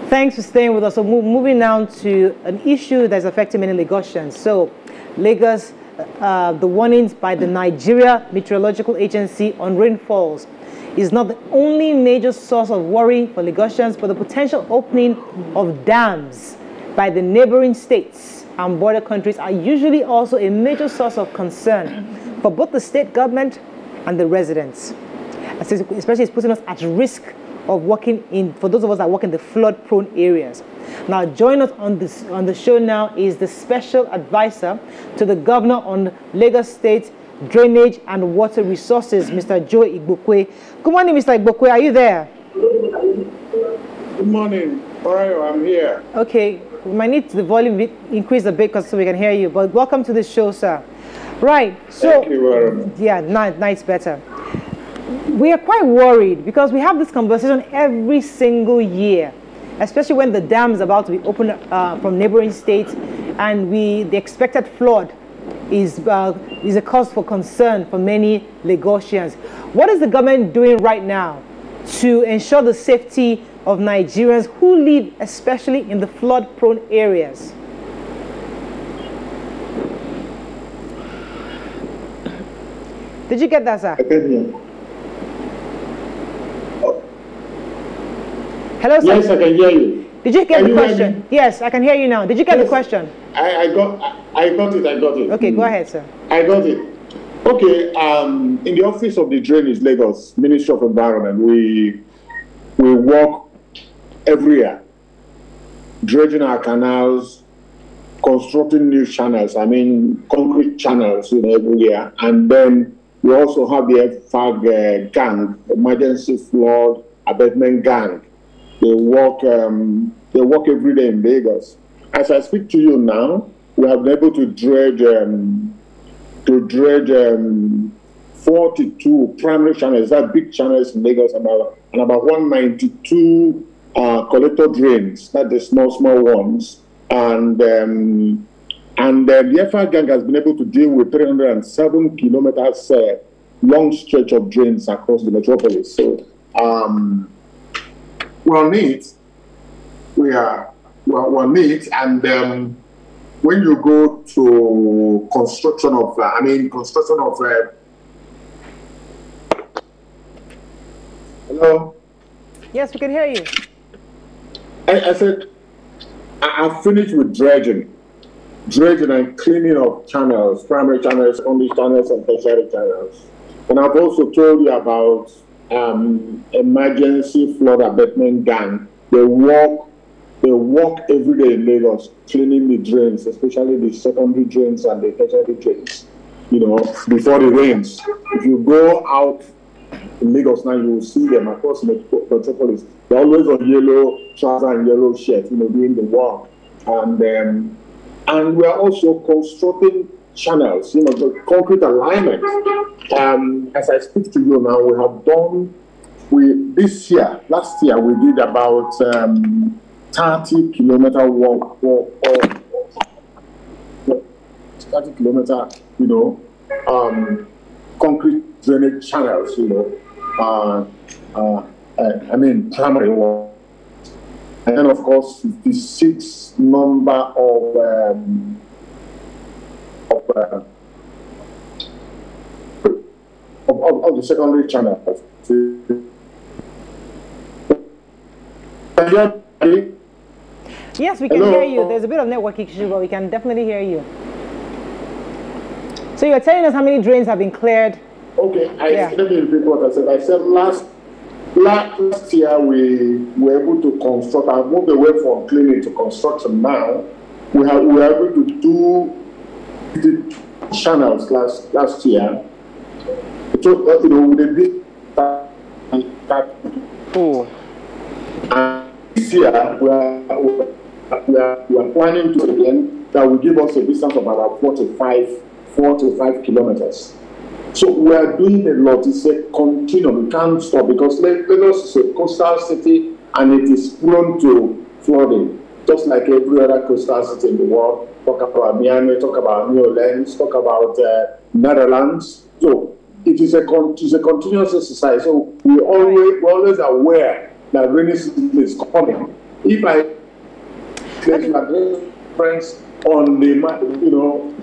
Thanks for staying with us. So moving now to an issue that's affecting many Lagosians. So Lagos, the warnings by the Nigeria Meteorological Agency on rainfalls is not the only major source of worry for Lagosians, but the potential opening of dams by the neighboring states and border countries are usually also a major source of concern for both the state government and the residents. Especially it's putting us at risk of working in, for those of us that work in the flood-prone areas. Now, join us on the show now is the special advisor to the governor on Lagos State Drainage and Water Resources, Mr. Joe Igbokwe. Good morning, Mr. Igbokwe. Are you there? Good morning. I'm here. Okay. We might need the volume increase a bit so we can hear you. But welcome to the show, sir. Right. So, thank you very much. Yeah, now it's better. We are quite worried because we have this conversation every single year, especially when the dam is about to be opened from neighboring states, and the expected flood is a cause for concern for many Lagosians. What is the government doing right now to ensure the safety of Nigerians who live especially in the flood-prone areas? Did you get that, sir? I can hear. Hello, sir. Yes, I can hear you. Did you get the question? Yes, I can hear you now. Did you get the question? I got it. Okay, go ahead, sir. I got it. Okay, in the office of the Drainage Lagos Ministry of Environment, we work every year, dredging our canals, constructing new channels, concrete channels every year. And then we also have the FAG gang, Emergency Flood Abatement Gang. They work every day in Lagos. As I speak to you now, we have been able to dredge 42 primary channels, that big channels in Lagos, and about 192 collector drains, not the small ones. And the FR gang has been able to deal with 307 kilometers long stretch of drains across the metropolis. So we're on it. We're on it, and when you go to construction of hello? Yes, we can hear you. I said, I finished with dredging and cleaning of channels, primary channels, secondary channels, and tertiary channels. And I've also told you about emergency flood abatement gang. They walk every day in Lagos, cleaning the drains, especially the secondary drains and the tertiary drains, before the rains. If you go out in Lagos now, you will see them across metropolis. They're always on yellow trousers and yellow shirts, doing the work. And we are also constructing channels, the concrete alignment. As I speak to you now, we have done, last year, we did about 30 kilometer walk, 30 kilometer, concrete drainage channels, primary walk. And then, of course, 56 number of the secondary channels. Yes, we can hear you. There's a bit of network issue, but we can definitely hear you. So you're telling us how many drains have been cleared? Okay, let me repeat what I said. I said last year we were able to construct. I moved away from cleaning to construction now. We were able to do the channels last year. So with a big and this year we are planning to again that will give us a distance of about 45 kilometers. So we are doing a lot. It's a continuum. We can't stop because Lagos is a coastal city and it is prone to flooding, just like every other coastal city in the world. Talk about Miami, talk about New Orleans, talk about Netherlands. So it is a continuous exercise. So we always aware that rainy season is coming. if I friends on the,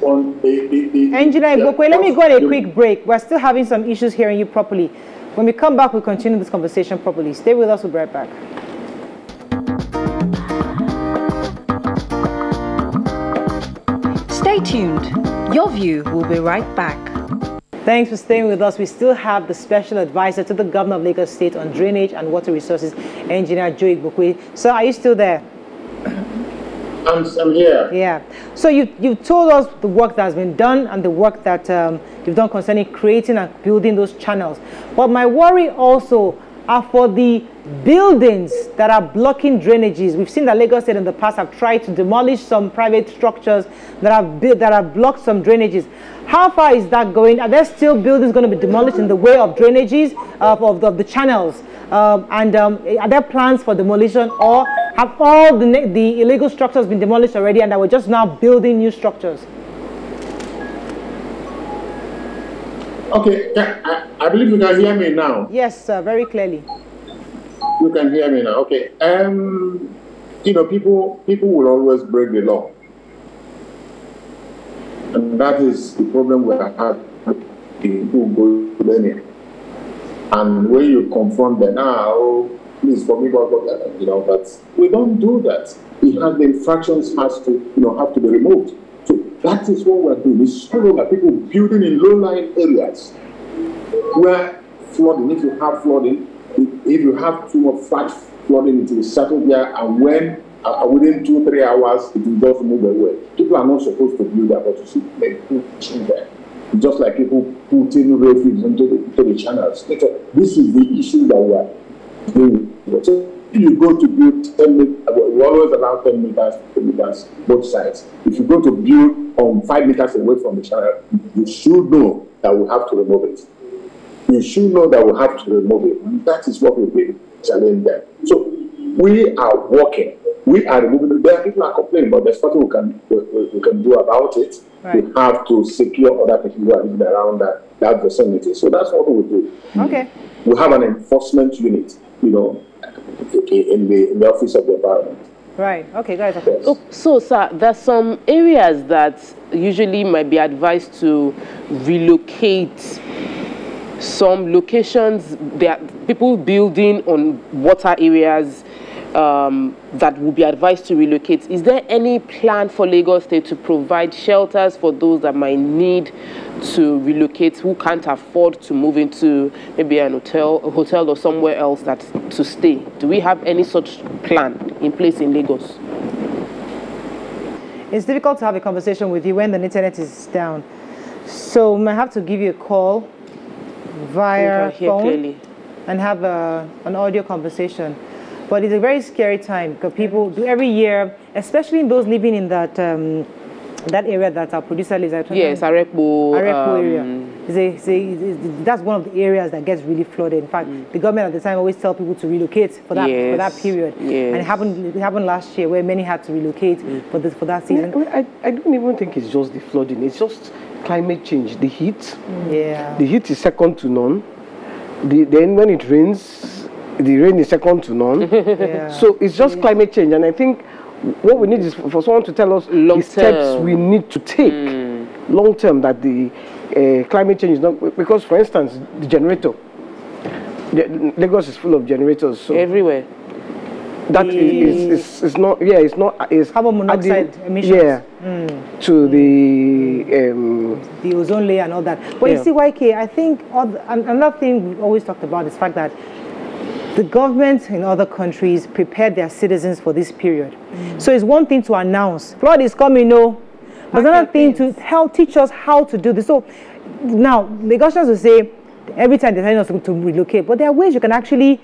on the Engineer Igbokwe, let me go on a quick break. We're still having some issues hearing you properly. When we come back, we'll continue this conversation properly. Stay with us, we'll be right back. Stay tuned. Your view will be right back. Thanks for staying with us. We still have the special advisor to the governor of Lagos State on drainage and water resources, Engineer Joe Igbokwe. Sir, are you still there? I'm here. Yeah. So you've told us the work that has been done and the work that you've done concerning creating and building those channels. But my worry also are for the buildings that are blocking drainages. We've seen that Lagos State in the past have tried to demolish some private structures that have blocked some drainages. How far is that going? Are there still buildings going to be demolished in the way of drainages of the channels? Are there plans for demolition, or have all the illegal structures been demolished already and that we're just now building new structures? Okay, I believe you can hear me now. Yes, sir, very clearly. You can hear me now. Okay. People will always break the law, and that is the problem we have. People go to learning, and when you confront them, please forgive us, but we don't do that. The infractions have to be removed. So that is what we're doing. It's all over people building in low-lying areas where flooding, if you have flooding, if you have too much flash flooding, it will settle there, and when within 2-3 hours, it will just move away. People are not supposed to build that, but you see people pushing there. Just like people putting refuge into the channels. This is the issue that we are doing. So if you go to build 10 meters, we always allow 10 meters both sides. If you go to build 5 meters away from the channel, you should know that we have to remove it. You should know that we have to remove it. And that is what we've been challenging them. So we are working. We are removing it. There are people are complaining, but there's nothing we can do about it. Right. We have to secure other people who are living around that vicinity. So that's what we do. Okay. We have an enforcement unit, in the office of the environment. Right. Okay, guys. Yes. Oh, so, sir, there's some areas that usually might be advised to relocate. Some locations, there are people building on water areas that will be advised to relocate. Is there any plan for Lagos State to provide shelters for those that might need to relocate, who can't afford to move into maybe a hotel or somewhere else to stay? Do we have any such plan in place in Lagos? It's difficult to have a conversation with you when the internet is down. So I have to give you a call via phone and have an audio conversation. But it's a very scary time because people do every year, especially those living in that area that our producer lives at. Yes, Arekpo area. That's one of the areas that gets really flooded. In fact, the government at the time always tell people to relocate for that period. Yes. And it happened last year where many had to relocate for that season. I don't even think it's just the flooding. It's just climate change. The heat. Yeah. The heat is second to none. Then when it rains, the rain is second to none. Yeah. So it's just climate change. And I think what we need is for someone to tell us the steps we need to take long term, that the climate change is not, because for instance, the generator, Lagos is full of generators. So everywhere. That is not, it's carbon monoxide emissions. To the ozone layer and all that. But you see, YK, I think another thing we've always talked about is the fact that the government in other countries prepared their citizens for this period. So it's one thing to announce, flood is coming, but another thing to teach us how to do this. So now, Lagosians will say, every time they're telling us to relocate, but there are ways you can actually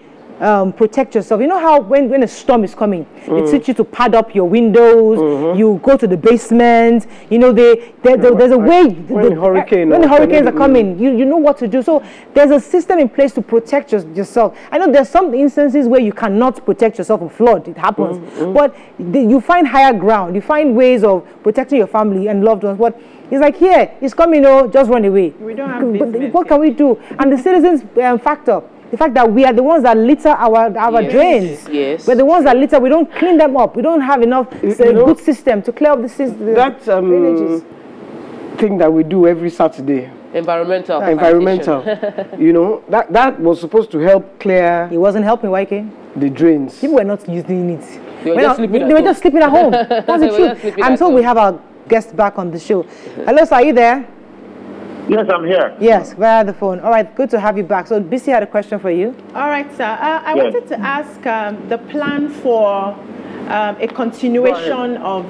protect yourself. You know how when a storm is coming, they teach you to pad up your windows, you go to the basement, there's a way. When the hurricanes are coming, you know what to do. So there's a system in place to protect yourself. I know there's some instances where you cannot protect yourself from flood. It happens. But you find higher ground. You find ways of protecting your family and loved ones. But it's like, here, it's coming, just run away. We don't have basement. What can we do? And the citizens factor. the fact that we are the ones that litter our drains. Yes. We're the ones that litter. We don't clean them up. We don't have enough good system to clear up the drainages. Thing that we do every Saturday. Environmental. You know, that was supposed to help clear. It wasn't helping, YK. The drains. People were not using it. They were just sleeping at home. That's the truth. I'm told we have our guest back on the show. Hello, sir, are you there? Yes, I'm here. Yes, via the phone. All right, good to have you back. So, BC had a question for you. All right, sir. I wanted to ask the plan for a continuation of,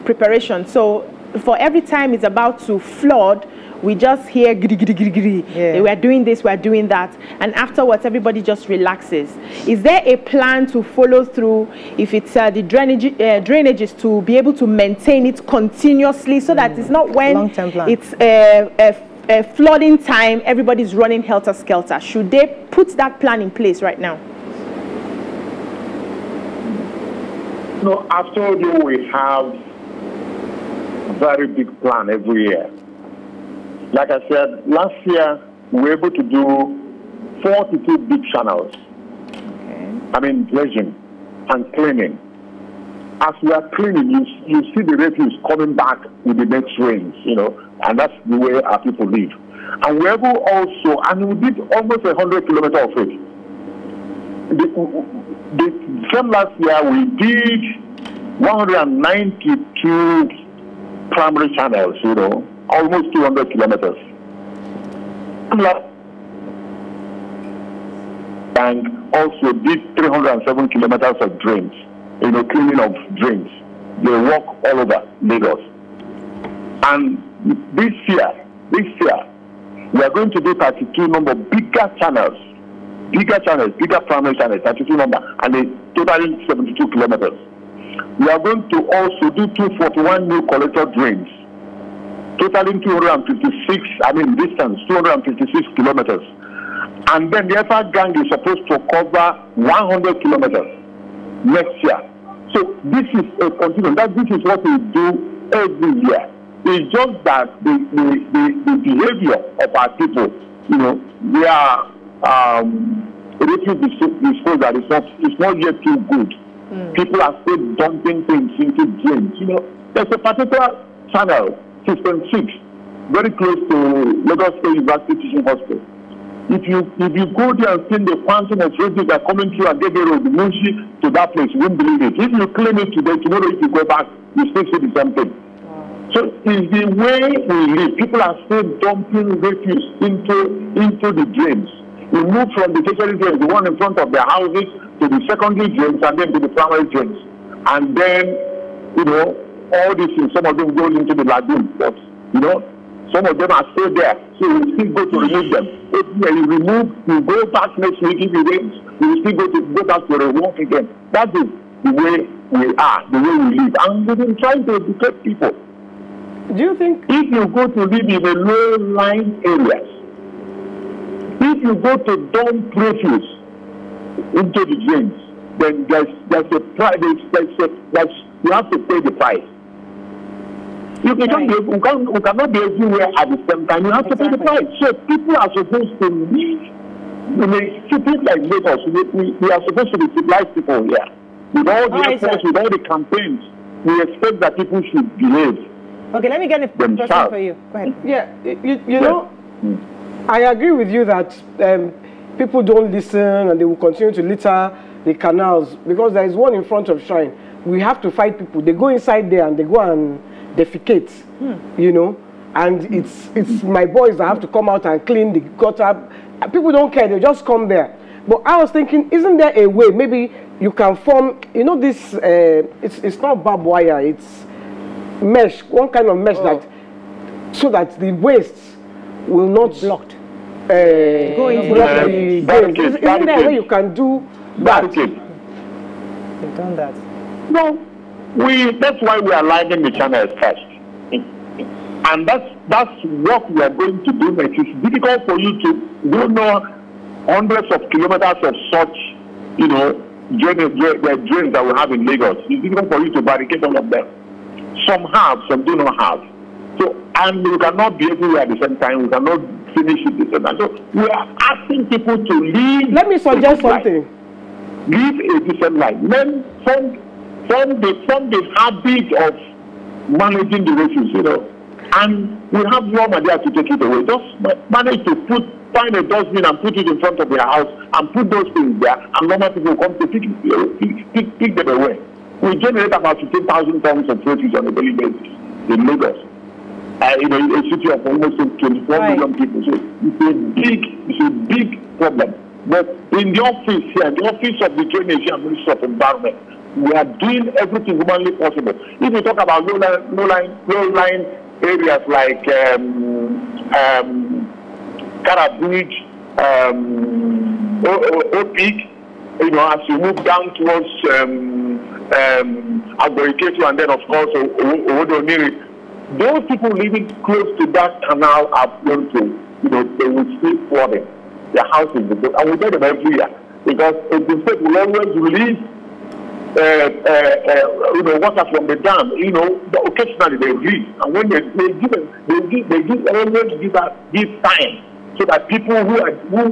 preparation. So, for every time it's about to flood, we just hear giri, giri, giri, giri. Yeah. We're doing this, we're doing that. And afterwards, everybody just relaxes. Is there a plan to follow through if it's the drainages to be able to maintain it continuously so that it's not when it's a flooding time, everybody's running helter-skelter? Should they put that plan in place right now? No, I've told you we have a very big plan every year. Like I said, last year we were able to do 42 big channels. I mean, dredging and cleaning. As we are cleaning, you see the refuse coming back with the next rains, and that's the way our people live. And we're able also, and we did almost 100 kilometers of it. The same last year we did 192 primary channels, almost 200 kilometers. And also did 307 kilometers of drains, cleaning of drains. They walk all over Lagos. And this year, we are going to do 32 number bigger channels, bigger primary channels, 32 number, and they totally 72 kilometers. We are going to also do 241 new collector drains, totaling 256, distance, 256 kilometers. And then the effort gang is supposed to cover 100 kilometers next year. So this is a continuum. This is what we do every year. It's just that the behavior of our people, they are refuse disposal is not yet too good. People are still dumping things into drains. There's a particular channel, System 6, very close to Lagos State University Teaching Hospital. If you go there and see the quantum of refuse that are coming through and get the road, to that place, you won't believe it. If you clean it today, tomorrow if you go back, you still see the same thing. So it's the way we live. People are still dumping refuse into the drains. We move from the tertiary drains, the one in front of their houses, to the secondary drains and then to the primary drains. And then, all these things, some of them go into the lagoon. But, some of them are still there. So we still go to remove them. If you remove, you go back next week if it rains, we still go back to the work again. That is the way we are, the way we live. And we've been trying to educate people. Do you think if you go to live in the low-lying areas, if you go to dump refuse into the drains, then there's a price. You have to pay the price. You cannot be everywhere at the same time. You have to pay the price. So people are supposed to live. Cities like Lagos, we are supposed to be civilized people here. With all the efforts, with all the campaigns, we expect that people should behave. Okay, let me get a question for you. Go ahead. Yeah, you know, I agree with you that people don't listen and they will continue to litter the canals because there is one in front of Shrine. We have to fight people. They go inside there and they go and defecate, and it's my boys that have to come out and clean the gutter. People don't care, they just come there. But I was thinking, isn't there a way, maybe you can form, this, it's not barbed wire, it's mesh, one kind of mesh so that the waste will not blocked. Go into the drain. Isn't there a way you can do that? You've done that. No. That's why we are lining the channels first. And that's what we are going to do next. It's difficult for you to hundreds of kilometers of such, drains that we have in Lagos. It's difficult for you to barricade all of them. Some have, some do not have. So, and we cannot be everywhere at the same time. We cannot finish it December. So we are asking people to leave. Let me suggest something. Live a decent life. Men from the habit of managing the resources, you know, and we have raw material to take it away. Just manage to find a dustbin and put it in front of their house and put those things there, and normal people come to pick them away. We generate about 15,000 tons of produce on a daily basis in Lagos. You know, a city of almost 24 million people. So it's a big problem. But in the office here, the office of the Drainage and Ministry of Environment, we are doing everything humanly possible. If we talk about low-lying areas like Kara Bridge, Opik, you know, as you move down towards Agboriketu and then, of course, Owodoniri, those people living close to that canal are prone to, you know, they will see flooding. Their houses, and we get them every year because the state will always release, you know, water from the dam. You know, occasionally they release, and when they always give time so that people who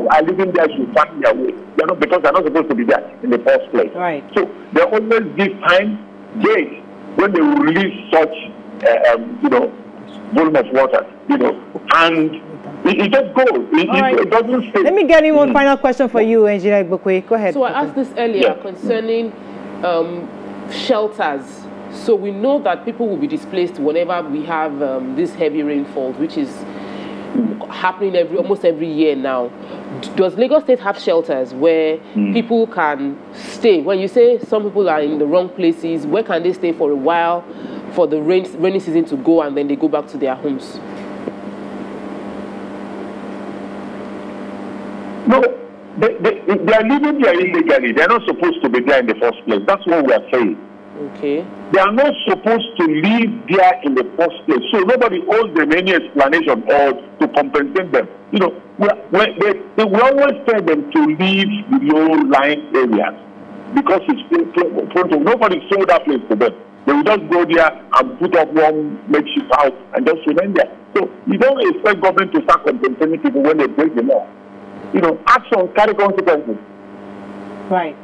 are living there should find their way. Because they're not supposed to be there in the first place. Right. So they always give time, date when they will release such, you know, volume of water. You know, and it just goes. It doesn't stay. Let me get in one final question for you, Engineer Igbokwe. Go ahead. So I asked this earlier concerning shelters. So we know that people will be displaced whenever we have this heavy rainfall, which is happening almost every year now. Does Lagos State have shelters where people can stay? When you say some people are in the wrong places, where can they stay for a while for the rainy season to go and then they go back to their homes? No, they are living there illegally. They are not supposed to be there in the first place. That's what we are saying. Okay. They are not supposed to live there in the first place. So nobody owes them any explanation or to compensate them. You know, we always tell them to leave the low-lying areas because it's prone to. Nobody sold that place to them. They will just go there and put up one makeshift house and just remain there. So you don't expect government to start compensating people when they break the law. You know, action carry consequences. Right.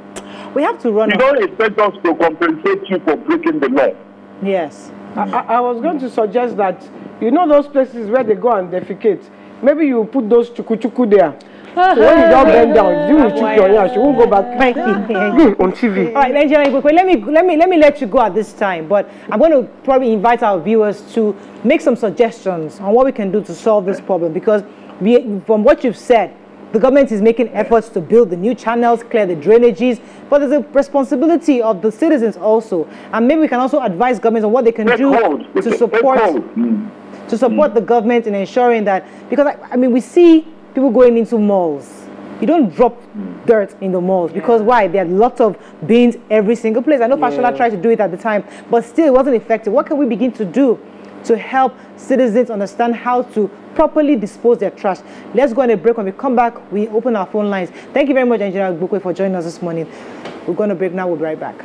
We have to run. You don't expect us to compensate you for breaking the law. Yes. I was going to suggest that, you know, those places where they go and defecate, maybe you put those chuku there. So when you don't bend down, you will chuck your ears. You won't go back on TV. All right, Nigeria Igbokwe, let me let you go at this time. But I'm going to probably invite our viewers to make some suggestions on what we can do to solve this problem, because from what you've said, the government is making efforts to build the new channels, clear the drainages, but there's a responsibility of the citizens also. And maybe we can also advise governments on what they can do to support the government in ensuring that, because I mean, we see people going into malls. You don't drop dirt in the malls because why? There are lots of bins every single place. I know Fashola tried to do it at the time, but still it wasn't effective. What can we begin to do to help citizens understand how to properly dispose their trash? Let's go on a break. When we come back, we open our phone lines. Thank you very much, Engineer Igbokwe, for joining us this morning. We're going to break now. We'll be right back.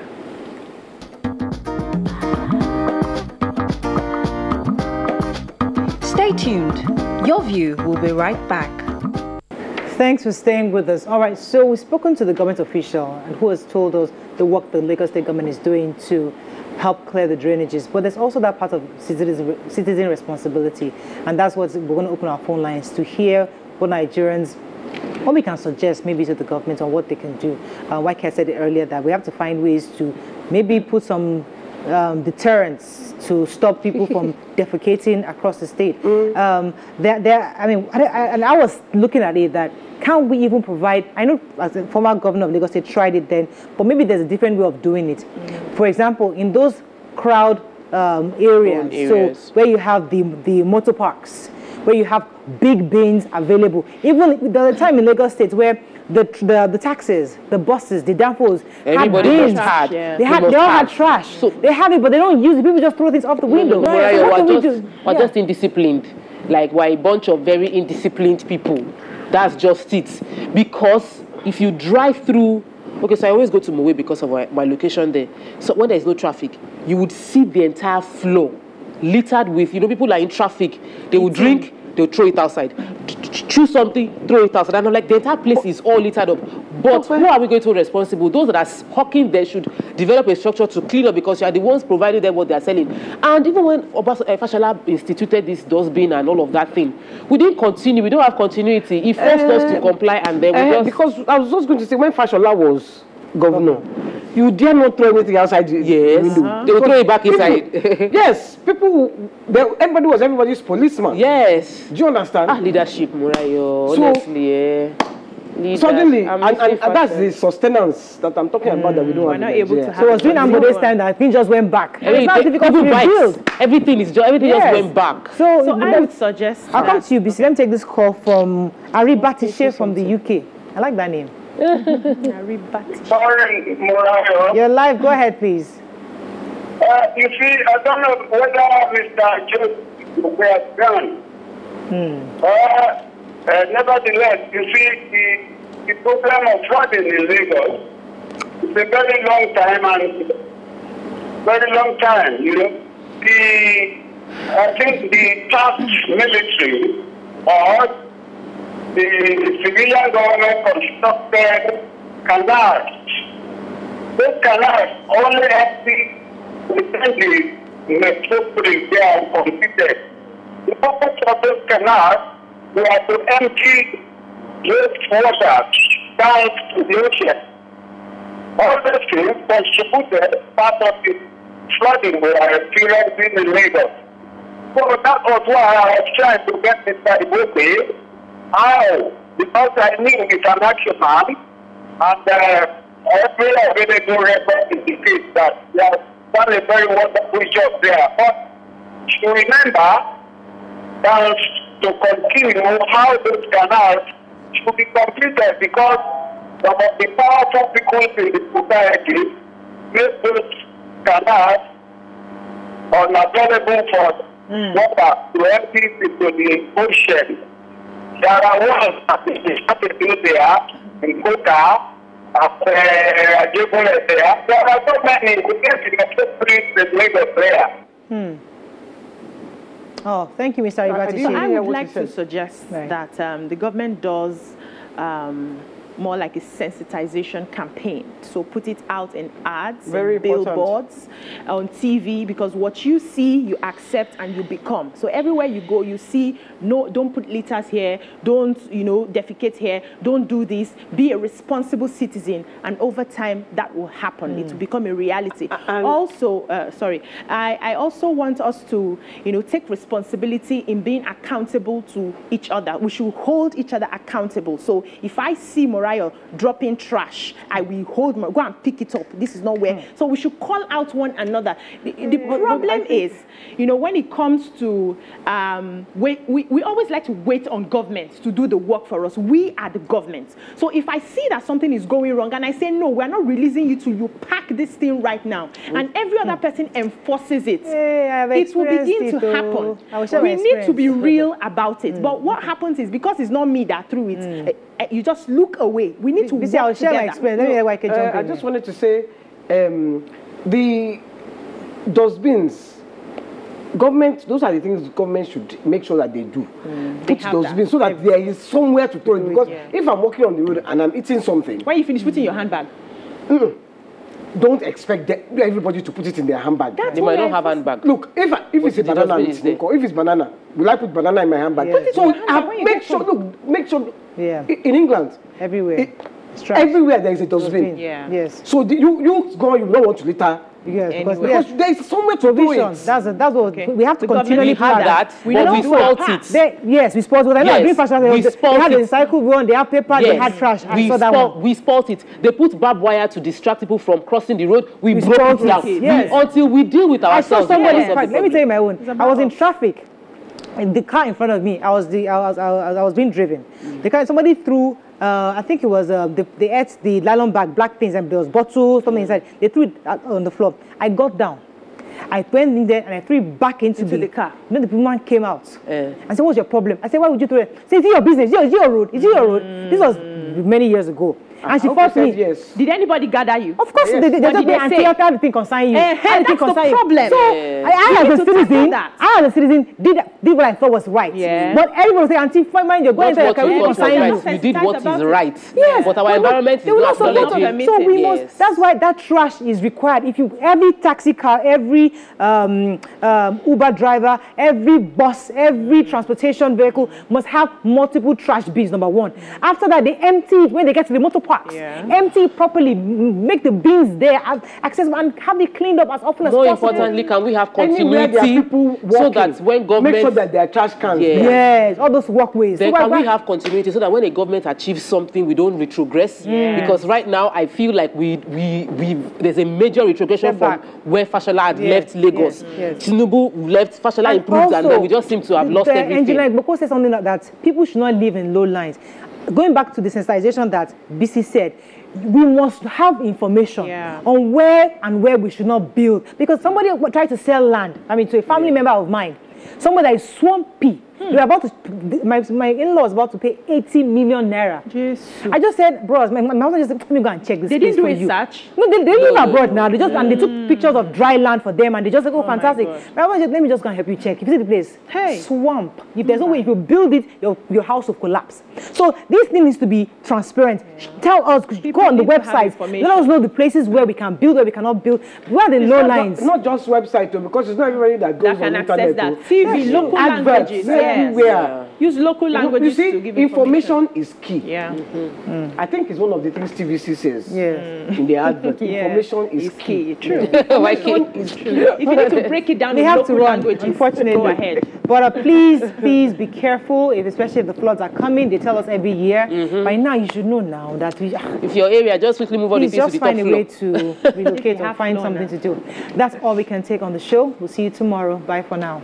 Stay tuned. Your view will be right back. Thanks for staying with us. All right, so we've spoken to the government official and who has told us the work the Lagos State government is doing to help clear the drainages, but there's also that part of citizen responsibility, and that's what we're going to open our phone lines to hear what Nigerians, what we can suggest maybe to the government on what they can do. Like I said earlier, that we have to find ways to maybe put some deterrents to stop people from defecating across the state. I mean, and I was looking at it that can't we even provide, I know as a former governor of Lagos State tried it then, but maybe there's a different way of doing it. For example, in those crowd areas, so where you have the motor parks, where you have big bins available. Even the time in Lagos State where the taxis, the buses, the danfos had bins. They all had trash. So they have it, but they don't use it. People just throw things off the window. We're just indisciplined. Like we're a bunch of very indisciplined people. That's just it. Because if you drive through, okay, so I always go to Mowe because of my location there. So when there's no traffic, you would see the entire floor littered with, you know, people are in traffic. They would drink they'll throw it outside. Choose something, throw it outside. And I'm like, the entire place is all littered up. But who are we going to hold responsible? Those that are hawking, they should develop a structure to clean up, because you are the ones providing them what they are selling. And even when Fashola instituted this dustbin and all of that thing, we didn't continue. We don't have continuity. He forced us to comply, and then we just... Because I was just going to say, when Fashola was governor, you dare not throw anything outside the window. They will throw it back inside. Yes, everybody was everybody's policeman. Yes. Do you understand? Leadership, Murayo, honestly, suddenly, and that's the sustenance that I'm talking about that we don't have. We're not able to have. So it was during Ambode's time that things just went back. It's not difficult to rebuild. Everything just went back. So I would suggest... I'll come to you, BC. Let me take this call from Ari Batishe from the UK. I like that name. Sorry, Murayo. You're live. Go ahead, please. You see, I don't know whether Mr. Joseph has done. Nevertheless, you see, the problem of flooding in Lagos is a very long time, you know. I think the past military or the civilian government constructed canals. Those canals only empty within the metropolis they are completed. The purpose of those canals were to empty wastewater down to the ocean. All these things contributed part of the flooding we are experiencing in Lagos. So that was why I was trying to get Mr. Igbokwe. How? Because I knew he's an action man, and every available record indicates that they have done a very wonderful job there. But to remember that to continue how those canals should be completed, because some of the powerful people in the society make those canals unavailable for water to empty into the ocean. There are ones that they have to do there in Kota, there are so many who get in the streets in Lagos there. Oh, thank you, Mr. Igbokwe. I would like to suggest that the government does more like a sensitization campaign. So put it out in ads, in billboards, on TV, because what you see, you accept and you become. So everywhere you go, you see, no, don't put litters here, don't, defecate here, don't do this, be a responsible citizen, and over time that will happen. It will become a reality. Also, I also want us to, take responsibility in being accountable to each other. We should hold each other accountable. So if I see Morayo dropping trash, I will go and pick it up. This is not where. So we should call out one another. The problem is, when it comes to, we always like to wait on government to do the work for us. We are the government. So if I see that something is going wrong and I say, no, we're not releasing you till you pack this thing right now, and every other person enforces it, it will begin to happen. We need to be real about it. But what happens is, because it's not me that threw it, you just look away. We need to work together. I'll share my experience. Let me know I can jump in. I just wanted to say, the dustbins, government, those are the things the government should make sure that they do. Put dustbins so that there is somewhere to throw it. Because if I'm walking on the road and I'm eating something, when you finish putting your handbag, don't expect everybody to put it in their handbag. They might not have handbag. Look, if it's a banana, if it's banana, will I put banana in my handbag? So make sure. Yeah. In England, everywhere, everywhere there is a dustbin. Yes. So you don't want to litter. Yes, because there is somewhere to do it. That's what we have to continually have that. We spoiled it. Yes, we spoiled it. They had a recycled one. They have paper. They had trash. We spoiled it. They put barbed wire to distract people from crossing the road. We broke it down until we deal with ourselves. I saw somebody. Let me tell you my own. I was in traffic. In the car in front of me, I was being driven. The car, somebody threw, I think it was they ate the nylon bag, black things, and there was bottles, something inside. They threw it on the floor. I got down. I went in there and I threw it back into the car. The woman came out. I said, "What's your problem?" I said, "Why would you throw it?" She said, "Is it your business? Is it your road? Is it your road?" This was many years ago. And she forced me. Yes. Did anybody gather you? Of course, Yes. they What just did be they anti say? everything concerning you. That's Everything the concerning you. problem. So I You as need a to tackle citizen, that. I as a citizen did what I thought was right. Yeah. But everybody say, Auntie, mind you're going Not into your what career you thought was concerning you. right. You did what is About it. right. Yes, But our environment they is will not support acknowledging. it. So we Yes. must. That's why that trash is required. If you every taxi car, every Uber driver, every bus, every transportation vehicle must have multiple trash bins. Number one. After that, they empty it when they get to the motor parks. Yeah. Empty it properly. Make the bins there accessible and have it cleaned up as often as More possible. importantly, can we have Anywhere there are continuity people so walking, that when government make sure that there are trash cans Yeah. there. Yes, all those walkways. then So can why- we have continuity so that when a government achieves something, we don't retrogress? Because right now, I feel like there's a major retrogression Step from back. where Fashola had Yes, left Lagos. yes. Tinubu left, Fashola improved, and then we just seem to have lost everything. Engineer Igbokwe said something that people should not live in low lines. Going back to the sensitization that BC said, we must have information on where and where we should not build. Because somebody tried to sell land, to a family member of mine, somebody that is swampy. They were about to, my in-law was about to pay 80 million naira. I just said, bros, my husband just said, let me go and check this. They didn't do place for you. research? No, they live abroad now. They just and they took pictures of dry land for them and they just said, oh, fantastic. My husband just, let me just go and help you check. If you see the place, swamp. If there's no way, if you build it, your house will collapse. So this thing needs to be transparent. Tell us, go on the website. Let us know the places where we can build, where we cannot build. Where are the low lines? Not just website, though, because it's not everybody that goes That can on access internet. that. TV, local Adverts, languages. everywhere. Use local languages You see, to give information is key. Yeah. I think it's one of the things TVC says Yes. in the advert. Information is key. True. Information is key. If you need to break it down They in have to local run, languages, unfortunately. go ahead. But please be careful, especially if the floods are coming. They tell us every year. By now, you should know now that we. If your area, just quickly move on the Please things to just the top find a floor. way to relocate or find something to do. That's all we can take on the show. We'll see you tomorrow. Bye for now.